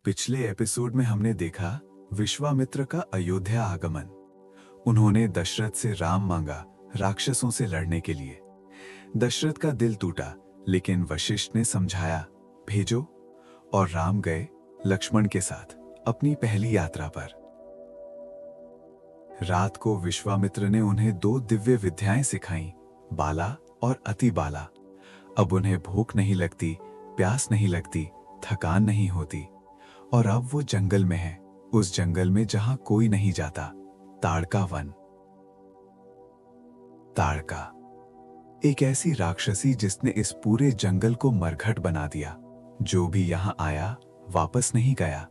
पिछले एपिसोड में हमने देखा विश्वामित्र का अयोध्या आगमन। उन्होंने दशरथ से राम मांगा राक्षसों से लड़ने के लिए। दशरथ का दिल टूटा, लेकिन वशिष्ठ ने समझाया, भेजो। और राम गए लक्ष्मण के साथ अपनी पहली यात्रा पर। रात को विश्वामित्र ने उन्हें 2 दिव्य विद्याएं सिखाईं, बाला और अति बाला। अब उन्हें भूख नहीं लगती, प्यास नहीं लगती, थकान नहीं होती। और अब वो जंगल में है, उस जंगल में जहां कोई नहीं जाता, ताड़का वन। ताड़का एक ऐसी राक्षसी जिसने इस पूरे जंगल को मरघट बना दिया। जो भी यहां आया वापस नहीं गया।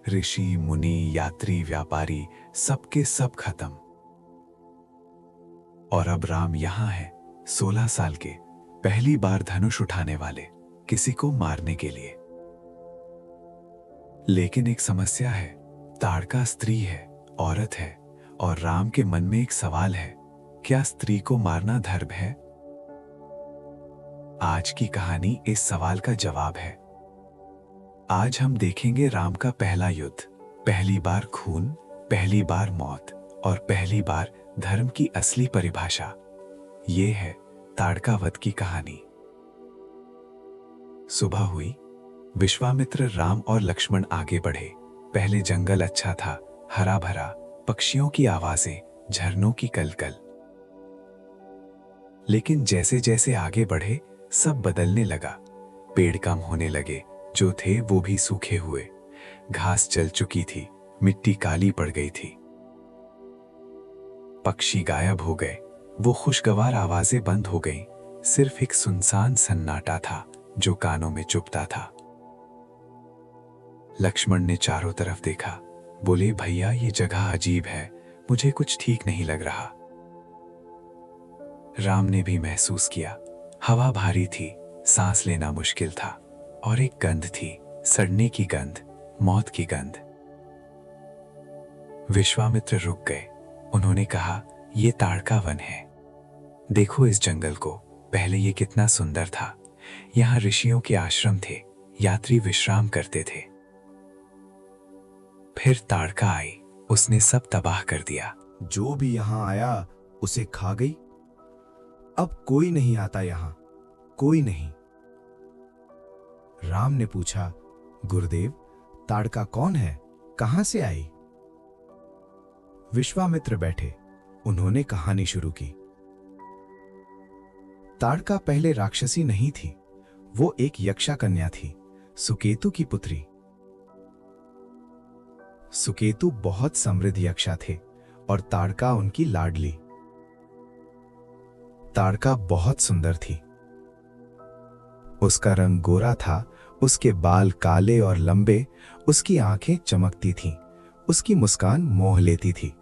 ऋषि, मुनि, यात्री, व्यापारी, सबके सब खत्म। और अब राम यहां है, 16 साल के, पहली बार धनुष उठाने वाले, किसी को मारने के लिए। लेकिन एक समस्या है, ताड़का स्त्री है, औरत है, और राम के मन में एक सवाल है, क्या स्त्री को मारना धर्म है? आज की कहानी इस सवाल का जवाब है। आज हम देखेंगे राम का पहला युद्ध, पहली बार खून, पहली बार मौत, और पहली बार धर्म की असली परिभाषा। ये है ताड़का वध की कहानी। सुबह हुई। विश्वामित्र, राम और लक्ष्मण आगे बढ़े। पहले जंगल अच्छा था, हरा भरा, पक्षियों की आवाजें, झरनों की कलकल। लेकिन जैसे जैसे आगे बढ़े सब बदलने लगा। पेड़ कम होने लगे, जो थे वो भी सूखे हुए। घास जल चुकी थी, मिट्टी काली पड़ गई थी। पक्षी गायब हो गए, वो खुशगवार आवाजें बंद हो गईं। सिर्फ एक सुनसान सन्नाटा था जो कानों में चुभता था। लक्ष्मण ने चारों तरफ देखा, बोले, भैया ये जगह अजीब है, मुझे कुछ ठीक नहीं लग रहा। राम ने भी महसूस किया, हवा भारी थी, सांस लेना मुश्किल था, और एक गंध थी, सड़ने की गंध, मौत की गंध। विश्वामित्र रुक गए। उन्होंने कहा, ये ताड़का वन है। देखो इस जंगल को, पहले ये कितना सुंदर था। यहां ऋषियों के आश्रम थे, यात्री विश्राम करते थे। फिर ताड़का आई, उसने सब तबाह कर दिया। जो भी यहां आया उसे खा गई। अब कोई नहीं आता यहां, कोई नहीं। राम ने पूछा, गुरुदेव, ताड़का कौन है, कहां से आई? विश्वामित्र बैठे, उन्होंने कहानी शुरू की। ताड़का पहले राक्षसी नहीं थी, वो एक यक्षा कन्या थी, सुकेतु की पुत्री। सुकेतु बहुत समृद्ध यक्षा थे और ताड़का उनकी लाडली। ताड़का बहुत सुंदर थी। उसका रंग गोरा था, उसके बाल काले और लंबे, उसकी आंखें चमकती थीं, उसकी मुस्कान मोह लेती थी।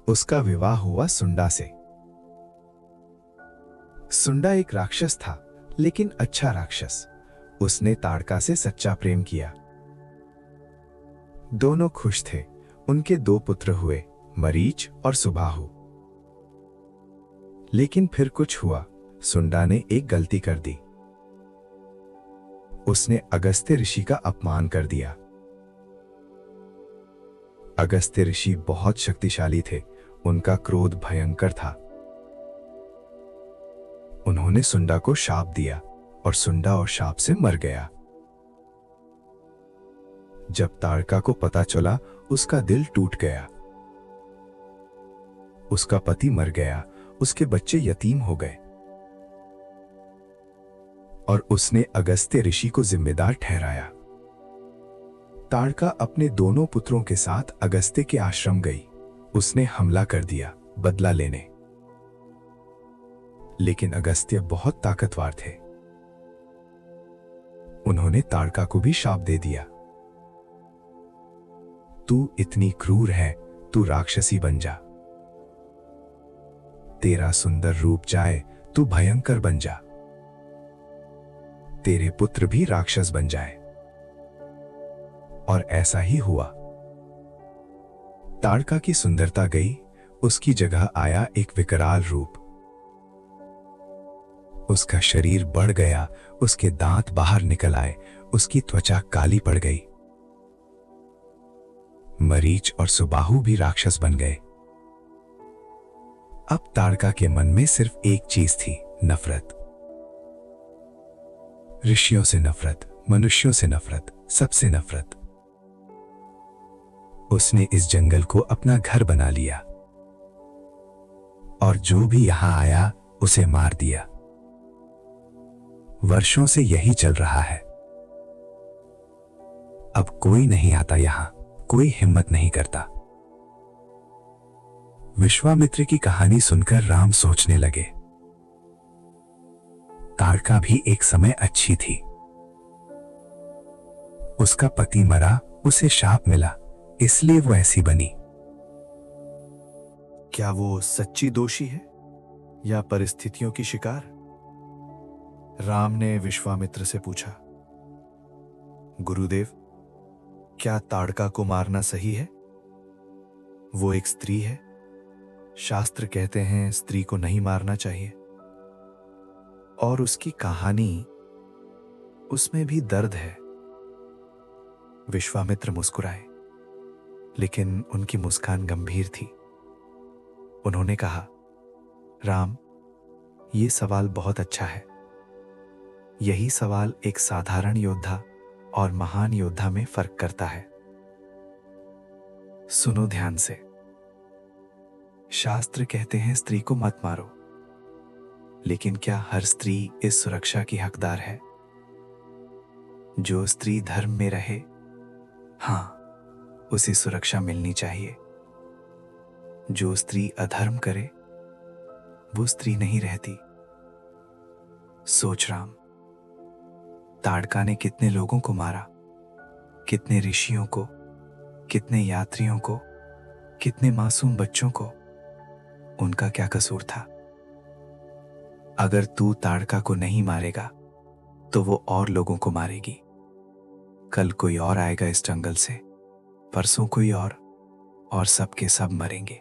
उसका विवाह हुआ सुंडा से। सुंडा एक राक्षस था, लेकिन अच्छा राक्षस। उसने ताड़का से सच्चा प्रेम किया। दोनों खुश थे। उनके 2 पुत्र हुए, मरीच और सुबाहु। लेकिन फिर कुछ हुआ। सुंडा ने एक गलती कर दी। उसने अगस्त्य ऋषि का अपमान कर दिया। अगस्त्य ऋषि बहुत शक्तिशाली थे, उनका क्रोध भयंकर था। उन्होंने सुंडा को शाप दिया और सुंडा और शाप से मर गया। जब ताड़का को पता चला, उसका दिल टूट गया। उसका पति मर गया, उसके बच्चे यतीम हो गए, और उसने अगस्त्य ऋषि को जिम्मेदार ठहराया। ताड़का अपने दोनों पुत्रों के साथ अगस्त्य के आश्रम गई। उसने हमला कर दिया, बदला लेने। लेकिन अगस्त्य बहुत ताकतवर थे। उन्होंने ताड़का को भी शाप दे दिया, तू इतनी क्रूर है, तू राक्षसी बन जा। तेरा सुंदर रूप जाए, तू भयंकर बन जा। तेरे पुत्र भी राक्षस बन जाए। और ऐसा ही हुआ। ताड़का की सुंदरता गई, उसकी जगह आया एक विकराल रूप। उसका शरीर बढ़ गया, उसके दांत बाहर निकल आए, उसकी त्वचा काली पड़ गई। मरीच और सुबाहु भी राक्षस बन गए। अब ताड़का के मन में सिर्फ एक चीज थी, नफरत। ऋषियों से नफरत, मनुष्यों से नफरत, सबसे नफरत। उसने इस जंगल को अपना घर बना लिया और जो भी यहां आया उसे मार दिया। वर्षों से यही चल रहा है। अब कोई नहीं आता यहां, कोई हिम्मत नहीं करता। विश्वामित्र की कहानी सुनकर राम सोचने लगे, ताड़का भी एक समय अच्छी थी। उसका पति मरा, उसे शाप मिला, इसलिए वो ऐसी बनी। क्या वो सच्ची दोषी है या परिस्थितियों की शिकार? राम ने विश्वामित्र से पूछा। गुरुदेव, क्या ताड़का को मारना सही है? वो एक स्त्री है। शास्त्र कहते हैं स्त्री को नहीं मारना चाहिए। और उसकी कहानी, उसमें भी दर्द है। विश्वामित्र मुस्कुराए, लेकिन उनकी मुस्कान गंभीर थी। उन्होंने कहा, राम, ये सवाल बहुत अच्छा है। यही सवाल एक साधारण योद्धा और महान योद्धा में फर्क करता है। सुनो ध्यान से। शास्त्र कहते हैं स्त्री को मत मारो, लेकिन क्या हर स्त्री इस सुरक्षा की हकदार है? जो स्त्री धर्म में रहे, हां, उसे सुरक्षा मिलनी चाहिए। जो स्त्री अधर्म करे, वो स्त्री नहीं रहती। सोच राम, ताड़का ने कितने लोगों को मारा, कितने ऋषियों को, कितने यात्रियों को, कितने मासूम बच्चों को। उनका क्या कसूर था? अगर तू ताड़का को नहीं मारेगा तो वो और लोगों को मारेगी। कल कोई और आएगा इस जंगल से, परसों कोई और सब के सब मरेंगे।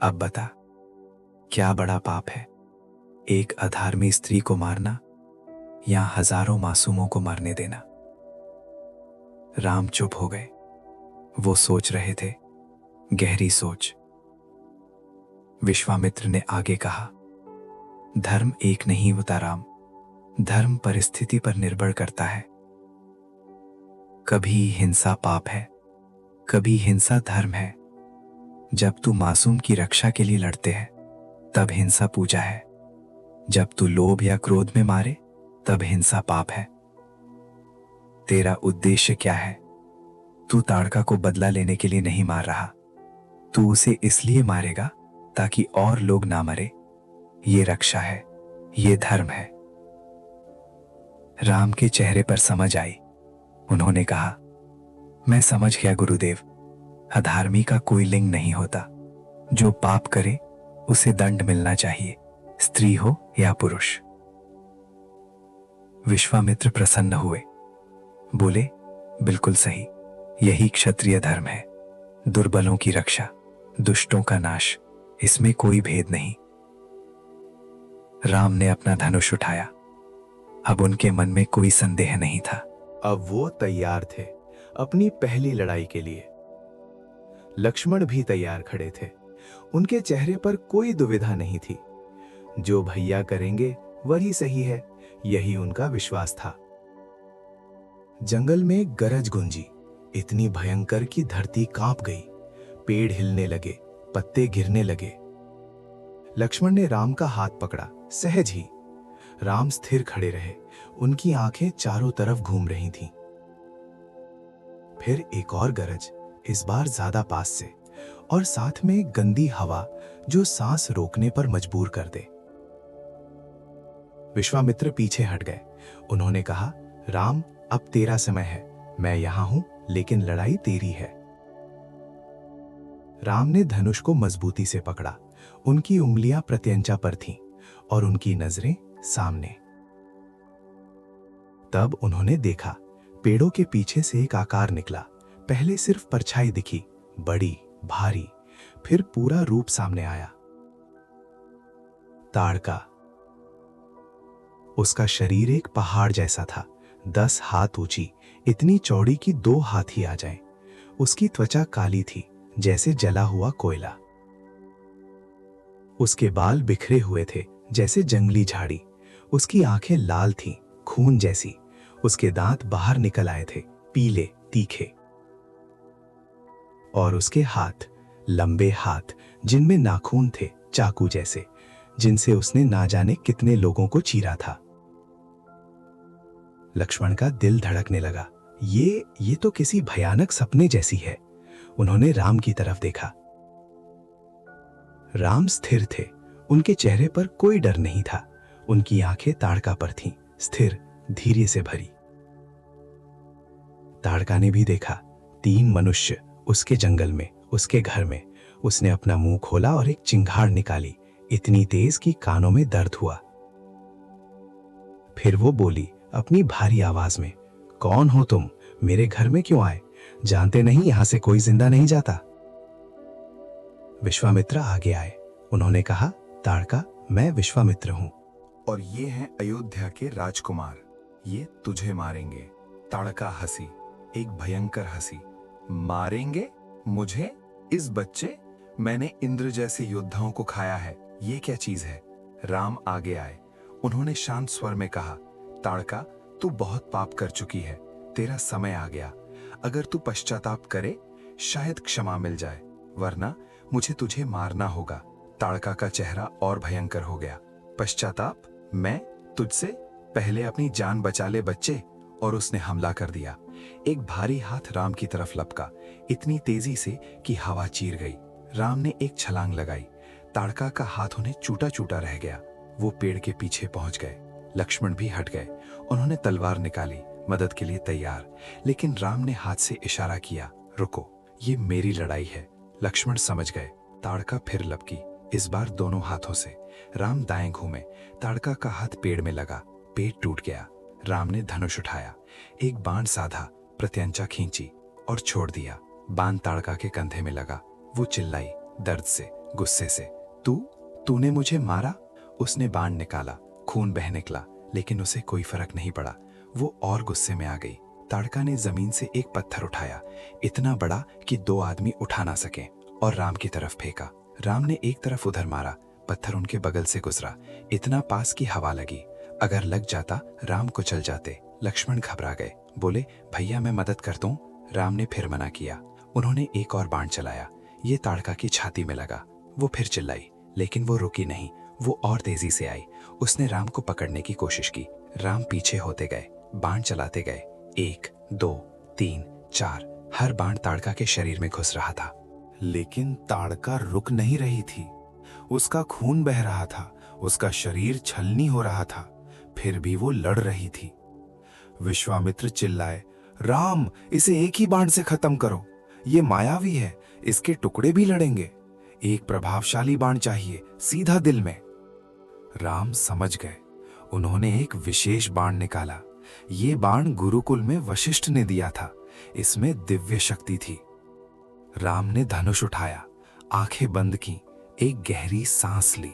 अब बता, क्या बड़ा पाप है, एक अधार्मी स्त्री को मारना या हजारों मासूमों को मरने देना? राम चुप हो गए। वो सोच रहे थे, गहरी सोच। विश्वामित्र ने आगे कहा, धर्म एक नहीं होता राम, धर्म परिस्थिति पर निर्भर करता है। कभी हिंसा पाप है, कभी हिंसा धर्म है। जब तू मासूम की रक्षा के लिए लड़ते हैं, तब हिंसा पूजा है। जब तू लोभ या क्रोध में मारे, तब हिंसा पाप है। तेरा उद्देश्य क्या है? तू ताड़का को बदला लेने के लिए नहीं मार रहा, तू उसे इसलिए मारेगा ताकि और लोग ना मरे। ये रक्षा है, ये धर्म है। राम के चेहरे पर समझ आई। उन्होंने कहा, मैं समझ गया गुरुदेव, अधर्मी का कोई लिंग नहीं होता। जो पाप करे उसे दंड मिलना चाहिए, स्त्री हो या पुरुष। विश्वामित्र प्रसन्न हुए, बोले, बिल्कुल सही, यही क्षत्रिय धर्म है। दुर्बलों की रक्षा, दुष्टों का नाश, इसमें कोई भेद नहीं। राम ने अपना धनुष उठाया। अब उनके मन में कोई संदेह नहीं था। अब वो तैयार थे अपनी पहली लड़ाई के लिए। लक्ष्मण भी तैयार खड़े थे। उनके चेहरे पर कोई दुविधा नहीं थी। जो भैया करेंगे वही सही है, यही उनका विश्वास था। जंगल में गरज गूंजी, इतनी भयंकर कि धरती कांप गई। पेड़ हिलने लगे, पत्ते गिरने लगे। लक्ष्मण ने राम का हाथ पकड़ा, सहज ही। राम स्थिर खड़े रहे, उनकी आंखें चारों तरफ घूम रही थीं। फिर एक और गरज, इस बार ज्यादा पास से, और साथ में गंदी हवा जो सांस रोकने पर मजबूर कर दे। विश्वामित्र पीछे हट गए। उन्होंने कहा, राम, अब तेरा समय है। मैं यहां हूं, लेकिन लड़ाई तेरी है। राम ने धनुष को मजबूती से पकड़ा। उनकी उंगलियां प्रत्यंचा पर थीं और उनकी नजरें सामने। तब उन्होंने देखा, पेड़ों के पीछे से एक आकार निकला। पहले सिर्फ परछाई दिखी, बड़ी, भारी, फिर पूरा रूप सामने आया। ताड़का। उसका शरीर एक पहाड़ जैसा था, 10 हाथ ऊंची, इतनी चौड़ी कि 2 हाथी आ जाएं। उसकी त्वचा काली थी, जैसे जला हुआ कोयला। उसके बाल बिखरे हुए थे, जैसे जंगली झाड़ी। उसकी आंखें लाल थीं, खून जैसी। उसके दांत बाहर निकल आए थे, पीले, तीखे। और उसके हाथ, लंबे हाथ, जिनमें नाखून थे, चाकू जैसे, जिनसे उसने ना जाने कितने लोगों को चीरा था। लक्ष्मण का दिल धड़कने लगा। ये तो किसी भयानक सपने जैसी है। उन्होंने राम की तरफ देखा। राम स्थिर थे। उनके चेहरे पर कोई डर नहीं था। उनकी आंखें ताड़का पर थीं, स्थिर, धीरे से भरी। ताड़का ने भी देखा। 3 मनुष्य उसके जंगल में, उसके घर में। उसने अपना मुंह खोला और एक चिंगार निकाली, इतनी तेज कि कानों में दर्द हुआ। फिर वो बोली अपनी भारी आवाज में, कौन हो तुम? मेरे घर में क्यों आए? जानते नहीं यहां से कोई जिंदा नहीं जाता। विश्वामित्र आगे आए। उन्होंने कहा, ताड़का, मैं विश्वामित्र हूं। और ये हैं अयोध्या के राजकुमार, ये तुझे मारेंगे। ताड़का हंसी, एक भयंकर हंसी। मारेंगे मुझे? इस बच्चे? मैंने इंद्र जैसे योद्धाओं को खाया है, ये क्या चीज है? राम आगे आए। उन्होंने शांत स्वर में कहा, ताड़का, तू बहुत पाप कर चुकी है, तेरा समय आ गया। अगर तू पश्चाताप करे, शायद क्षमा मिल जाए, वरना मुझे तुझे मारना होगा। ताड़का का चेहरा और भयंकर हो गया। पश्चाताप? मैं तुझसे? पहले अपनी जान बचा ले बच्चे। और उसने हमला कर दिया। एक भारी हाथ राम की तरफ लपका, इतनी तेजी से कि हवा चीर गई। राम ने एक छलांग लगाई। ताड़का का हाथ उन्हें चूटा चूटा रह गया। वो पेड़ के पीछे पहुंच गए। लक्ष्मण भी हट गए। उन्होंने तलवार निकाली, मदद के लिए तैयार। लेकिन राम ने हाथ से इशारा किया, रुको, ये मेरी लड़ाई है। लक्ष्मण समझ गए। ताड़का फिर लपकी, इस बार दोनों हाथों से। राम दाएं घूमे, ताड़का का हाथ पेड़ में लगा, पेड़ टूट गया। राम ने धनुष उठाया, एक बाण साधा, प्रत्यंचा खींची और छोड़ दिया। बाण ताड़का के कंधे में लगा। वो चिल्लाई, दर्द से, गुस्से से, तूने मुझे मारा? उसने बाण निकाला, खून बह निकला, लेकिन उसे कोई फर्क नहीं पड़ा। वो और गुस्से में आ गई। ताड़का ने जमीन से एक पत्थर उठाया, इतना बड़ा कि 2 आदमी उठा ना सके, और राम की तरफ फेंका। राम ने एक तरफ उधर मारा, पत्थर उनके बगल से गुजरा, इतना पास की हवा लगी। अगर लग जाता, राम को चल जाते। लक्ष्मण घबरा गए, बोले, भैया मैं मदद कर दूं? राम ने फिर मना किया। उन्होंने एक और बाण चलाया, ये ताड़का की छाती में लगा। वो फिर चिल्लाई, लेकिन वो रुकी नहीं, वो और तेजी से आई। उसने राम को पकड़ने की कोशिश की। राम पीछे होते गए, बाण चलाते गए, 1, 2, 3, 4। हर बाण ताड़का के शरीर में घुस रहा था। लेकिन ताड़का रुक नहीं रही थी। उसका खून बह रहा था, उसका शरीर छलनी हो रहा था, फिर भी वो लड़ रही थी। विश्वामित्र चिल्लाए, राम, इसे एक ही बाण से खत्म करो। ये मायावी है, इसके टुकड़े भी लड़ेंगे। एक प्रभावशाली बाण चाहिए, सीधा दिल में। राम समझ गए। उन्होंने एक विशेष बाण निकाला। ये बाण गुरुकुल में वशिष्ठ ने दिया था। इसमें दिव्य शक्ति थी। राम ने धनुष उठाया, आंखें बंद की, एक गहरी सांस ली।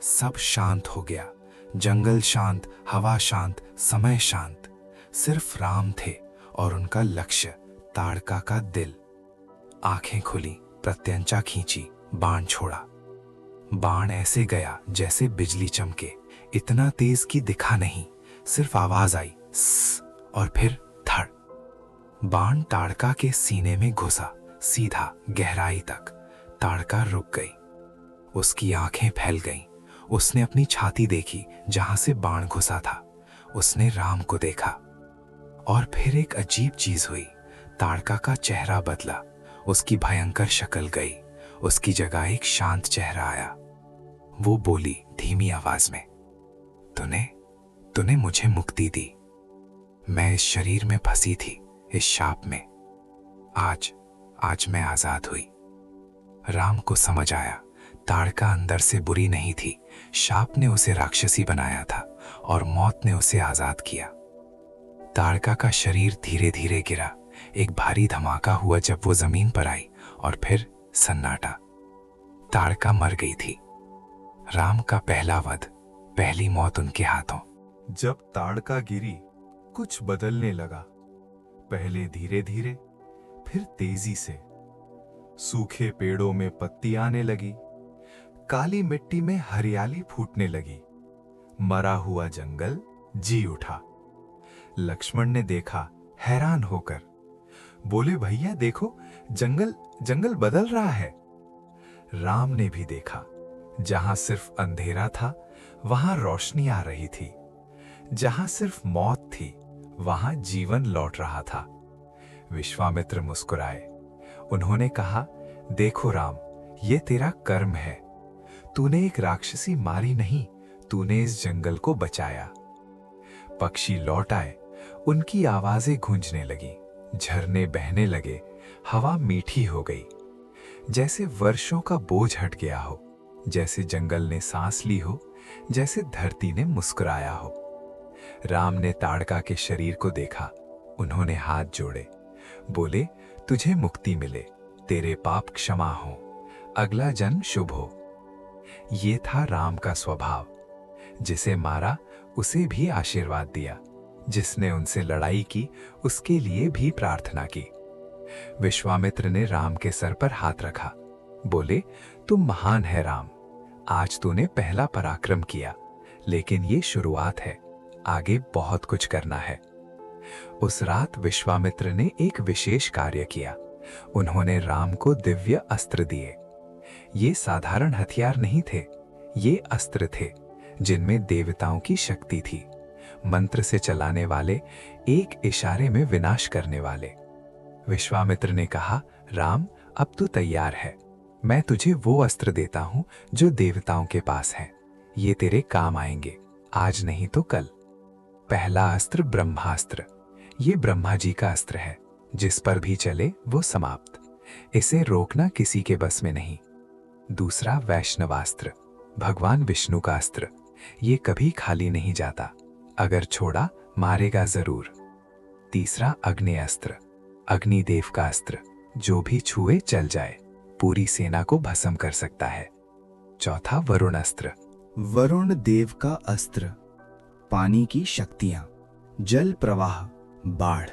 सब शांत हो गया। जंगल शांत, हवा शांत, समय शांत। सिर्फ राम थे और उनका लक्ष्य, ताड़का का दिल। आंखें खुली, प्रत्यंचा खींची, बाण छोड़ा। बाण ऐसे गया जैसे बिजली चमके, इतना तेज कि दिखा नहीं, सिर्फ आवाज आई, स्स, और फिर धड़। बाण ताड़का के सीने में घुसा, सीधा, गहराई तक। ताड़का रुक गई। उसकी आंखें फैल गईं। उसने अपनी छाती देखी, जहां से बाण घुसा था। उसने राम को देखा। और फिर एक अजीब चीज हुई। ताड़का का चेहरा बदला। उसकी भयंकर शक्ल गई। उसकी जगह एक शांत चेहरा आया। वो बोली धीमी आवाज में, तूने मुझे मुक्ति दी। मैं इस शरीर में फंसी थी, इस शाप में। आज मैं आजाद हुई। राम को समझ आया, ताड़का अंदर से बुरी नहीं थी। शाप ने उसे राक्षसी बनाया था और मौत ने उसे आजाद किया। ताड़का का शरीर धीरे धीरे गिरा। एक भारी धमाका हुआ जब वो जमीन पर आई, और फिर सन्नाटा। ताड़का मर गई थी। राम का पहला वध, पहली मौत उनके हाथों। जब ताड़का गिरी, कुछ बदलने लगा। पहले धीरे धीरे, फिर तेजी से। सूखे पेड़ों में पत्ती आने लगी, काली मिट्टी में हरियाली फूटने लगी, मरा हुआ जंगल जी उठा। लक्ष्मण ने देखा, हैरान होकर बोले, भैया देखो, जंगल जंगल बदल रहा है। राम ने भी देखा, जहां सिर्फ अंधेरा था वहां रोशनी आ रही थी, जहां सिर्फ मौत थी वहां जीवन लौट रहा था। विश्वामित्र मुस्कुराए। उन्होंने कहा, देखो राम, ये तेरा कर्म है। तूने एक राक्षसी मारी नहीं, तूने इस जंगल को बचाया। पक्षी लौट आए, उनकी आवाजें गूंजने लगी, झरने बहने लगे, हवा मीठी हो गई, जैसे वर्षों का बोझ हट गया हो, जैसे जंगल ने सांस ली हो, जैसे धरती ने मुस्कुराया हो। राम ने ताड़का के शरीर को देखा। उन्होंने हाथ जोड़े, बोले, तुझे मुक्ति मिले, तेरे पाप क्षमा हो, अगला जन्म शुभ हो। ये था राम का स्वभाव। जिसे मारा उसे भी आशीर्वाद दिया, जिसने उनसे लड़ाई की उसके लिए भी प्रार्थना की। विश्वामित्र ने राम के सर पर हाथ रखा, बोले, तुम महान है राम, आज तूने पहला पराक्रम किया, लेकिन ये शुरुआत है, आगे बहुत कुछ करना है। उस रात विश्वामित्र ने एक विशेष कार्य किया। उन्होंने राम को दिव्य अस्त्र दिए। ये साधारण हथियार नहीं थे, ये अस्त्र थे जिनमें देवताओं की शक्ति थी, मंत्र से चलाने वाले, एक इशारे में विनाश करने वाले। विश्वामित्र ने कहा, राम, अब तू तैयार है, मैं तुझे वो अस्त्र देता हूं जो देवताओं के पास है। ये तेरे काम आएंगे, आज नहीं तो कल। पहला अस्त्र ब्रह्मास्त्र। ये ब्रह्मा जी का अस्त्र है, जिस पर भी चले वो समाप्त, इसे रोकना किसी के बस में नहीं। दूसरा वैष्णवास्त्र, भगवान विष्णु का अस्त्र। ये कभी खाली नहीं जाता, अगर छोड़ा मारेगा जरूर। तीसरा अग्नि अस्त्र, अग्निदेव का अस्त्र, जो भी छुए चल जाए, पूरी सेना को भस्म कर सकता है। चौथा वरुण अस्त्र, वरुण देव का अस्त्र, पानी की शक्तियां, जल प्रवाह, बाढ़,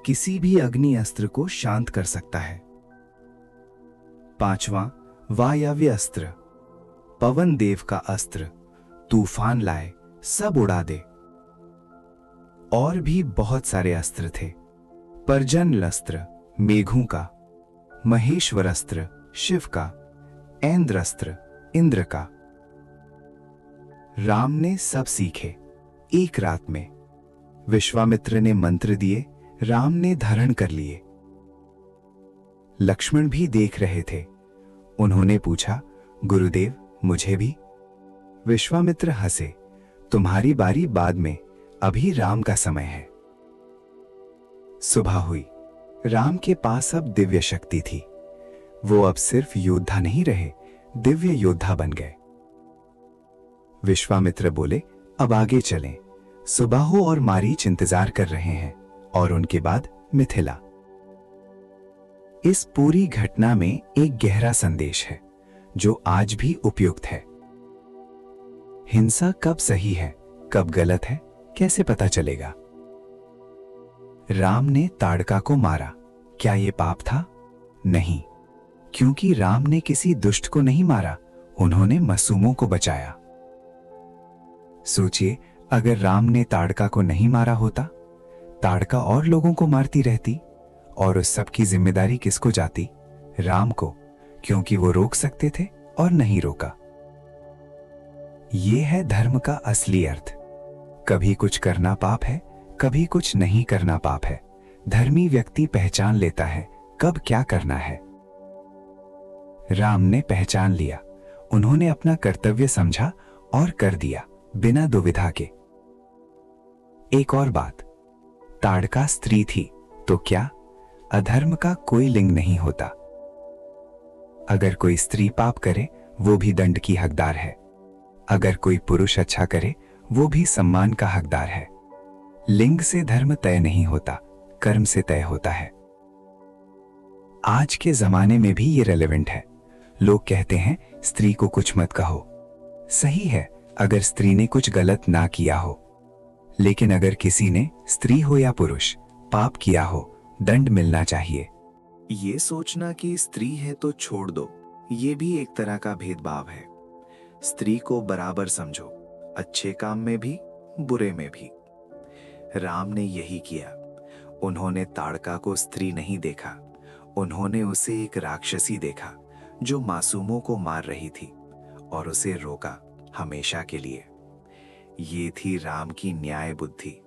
किसी भी अग्नि अस्त्र को शांत कर सकता है। पांचवा वायव्य अस्त्र, पवन देव का अस्त्र, तूफान लाए सब उड़ा दे। और भी बहुत सारे अस्त्र थे। पर्जन्य अस्त्र मेघों का, महेश्वर अस्त्र शिव का, ऐन्द्र अस्त्र इंद्र का। राम ने सब सीखे एक रात में। विश्वामित्र ने मंत्र दिए, राम ने धारण कर लिए। लक्ष्मण भी देख रहे थे। उन्होंने पूछा, गुरुदेव, मुझे भी? विश्वामित्र हंसे, तुम्हारी बारी बाद में, अभी राम का समय है। सुबह हुई। राम के पास अब दिव्य शक्ति थी। वो अब सिर्फ योद्धा नहीं रहे, दिव्य योद्धा बन गए। विश्वामित्र बोले, अब आगे चलें। सुबाहु और मारीच इंतजार कर रहे हैं, और उनके बाद मिथिला। इस पूरी घटना में एक गहरा संदेश है, जो आज भी उपयुक्त है। हिंसा कब सही है, कब गलत है, कैसे पता चलेगा? राम ने ताड़का को मारा, क्या यह पाप था? नहीं, क्योंकि राम ने किसी दुष्ट को नहीं मारा, उन्होंने मासूमों को बचाया। सोचिए, अगर राम ने ताड़का को नहीं मारा होता, ताड़का और लोगों को मारती रहती, और उस सब की जिम्मेदारी किसको जाती? राम को, क्योंकि वो रोक सकते थे और नहीं रोका। यह है धर्म का असली अर्थ। कभी कुछ करना पाप है, कभी कुछ नहीं करना पाप है। धर्मी व्यक्ति पहचान लेता है कब क्या करना है। राम ने पहचान लिया, उन्होंने अपना कर्तव्य समझा और कर दिया, बिना दुविधा के। एक और बात, ताड़का स्त्री थी तो क्या? अधर्म का कोई लिंग नहीं होता। अगर कोई स्त्री पाप करे, वो भी दंड की हकदार है। अगर कोई पुरुष अच्छा करे, वो भी सम्मान का हकदार है। लिंग से धर्म तय नहीं होता, कर्म से तय होता है। आज के जमाने में भी ये रेलेवेंट है। लोग कहते हैं स्त्री को कुछ मत कहो। सही है, अगर स्त्री ने कुछ गलत ना किया हो, लेकिन अगर किसी ने स्त्री हो या पुरुष पाप किया हो, दंड मिलना चाहिए। ये सोचना कि स्त्री है तो छोड़ दो, ये भी एक तरह का भेदभाव है। स्त्री को बराबर समझो, अच्छे काम में भी बुरे में भी। राम ने यही किया। उन्होंने ताड़का को स्त्री नहीं देखा, उन्होंने उसे एक राक्षसी देखा जो मासूमों को मार रही थी और उसे रोका हमेशा के लिए। ये थी राम की न्याय बुद्धि,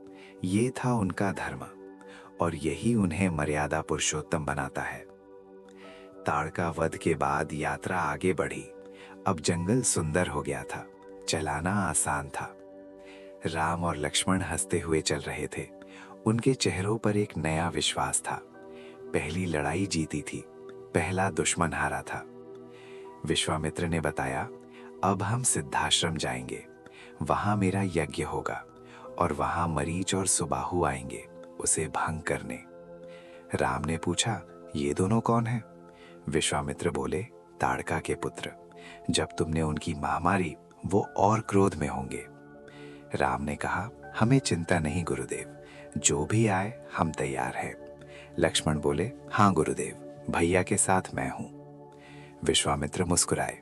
ये था उनका धर्म, और यही उन्हें मर्यादा पुरुषोत्तम बनाता है। ताड़का वध के बाद यात्रा आगे बढ़ी। अब जंगल सुंदर हो गया था, चलाना आसान था। राम और लक्ष्मण हंसते हुए चल रहे थे। उनके चेहरों पर एक नया विश्वास था। पहली लड़ाई जीती थी, पहला दुश्मन हारा था। विश्वामित्र ने बताया, अब हम सिद्धाश्रम जाएंगे, वहां मेरा यज्ञ होगा और वहां मरीच और सुबाहु आएंगे उसे भंग करने। राम ने पूछा, ये दोनों कौन हैं? विश्वामित्र बोले, ताड़का के पुत्र। जब तुमने उनकी मां मारी, वो और क्रोध में होंगे। राम ने कहा, हमें चिंता नहीं गुरुदेव, जो भी आए हम तैयार हैं। लक्ष्मण बोले, हाँ गुरुदेव, भैया के साथ मैं हूं। विश्वामित्र मुस्कुराए।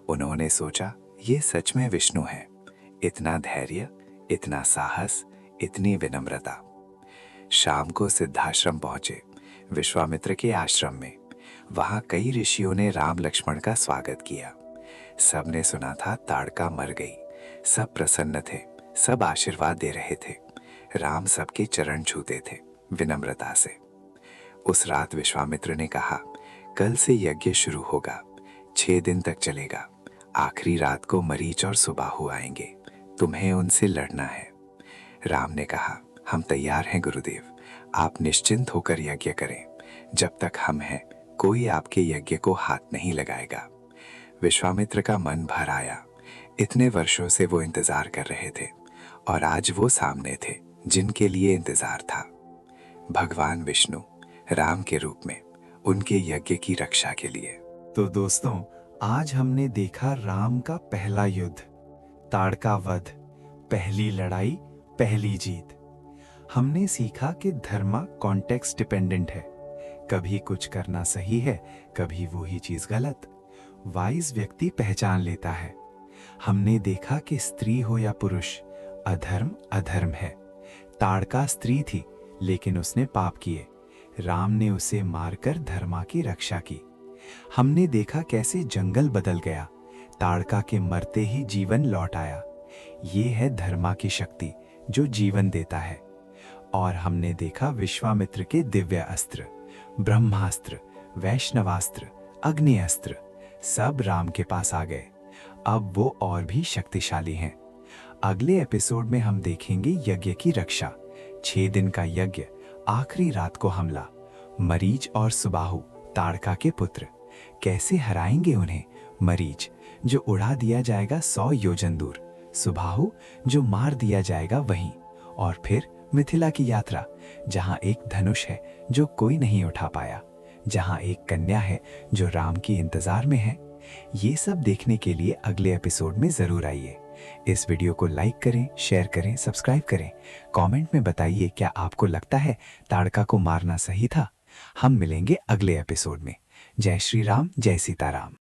उन्होंने सोचा, ये सच में विष्णु है। इतना धैर्य, इतना साहस, इतनी विनम्रता। शाम को सिद्धाश्रम पहुंचे, विश्वामित्र के आश्रम में। वहां कई ऋषियों ने राम लक्ष्मण का स्वागत किया। सब ने सुना था ताड़का मर गई। सब प्रसन्न थे, सब आशीर्वाद दे रहे थे। राम सबके चरण छूते थे विनम्रता से। उस रात विश्वामित्र ने कहा, कल से यज्ञ शुरू होगा, 6 दिन तक चलेगा। आखिरी रात को मरीच और सुबाहु आएंगे, तुम्हें उनसे लड़ना है। राम ने कहा, हम तैयार हैं गुरुदेव, आप निश्चिंत होकर यज्ञ करें। जब तक हम हैं, कोई आपके यज्ञ को हाथ नहीं लगाएगा। विश्वामित्र का मन भर आया। इतने वर्षों से वो इंतजार कर रहे थे और आज वो सामने थे जिनके लिए इंतजार था। भगवान विष्णु राम के रूप में, उनके यज्ञ की रक्षा के लिए। तो दोस्तों, आज हमने देखा राम का पहला युद्ध, ताड़का वध, पहली लड़ाई, पहली जीत। हमने सीखा कि धर्म कॉन्टेक्स्ट डिपेंडेंट है। कभी कुछ करना सही है, कभी वही चीज गलत। वाइज व्यक्ति पहचान लेता है। हमने देखा कि स्त्री हो या पुरुष, अधर्म अधर्म है। ताड़का स्त्री थी, लेकिन उसने पाप किए। राम ने उसे मारकर धर्मा की रक्षा की। हमने देखा कैसे जंगल बदल गया, ताड़का के मरते ही जीवन लौट आया। ये है धर्मा की शक्ति जो जीवन देता है। और हमने देखा विश्वामित्र के दिव्य अस्त्र, ब्रह्मास्त्र, वैष्णवास्त्र, अग्नि अस्त्र, सब राम के पास आ गए। अब वो और भी शक्तिशाली हैं। अगले एपिसोड में हम देखेंगे यज्ञ की रक्षा, 6 दिन का यज्ञ, आखिरी रात को हमला, मरीच और सुबाहु ताड़का के पुत्र, कैसे हराएंगे उन्हें। मरीच जो उड़ा दिया जाएगा 100 योजन दूर, सुबाहु जो मार दिया जाएगा वहीं, और फिर मिथिला की यात्रा, जहां एक धनुष है जो कोई नहीं उठा पाया, जहां एक कन्या है जो राम की इंतजार में है। ये सब देखने के लिए अगले एपिसोड में जरूर आइए। इस वीडियो को लाइक करें, शेयर करें, सब्सक्राइब करें। कमेंट में बताइए, क्या आपको लगता है ताड़का को मारना सही था? हम मिलेंगे अगले एपिसोड में। जय श्री राम, जय सीताराम।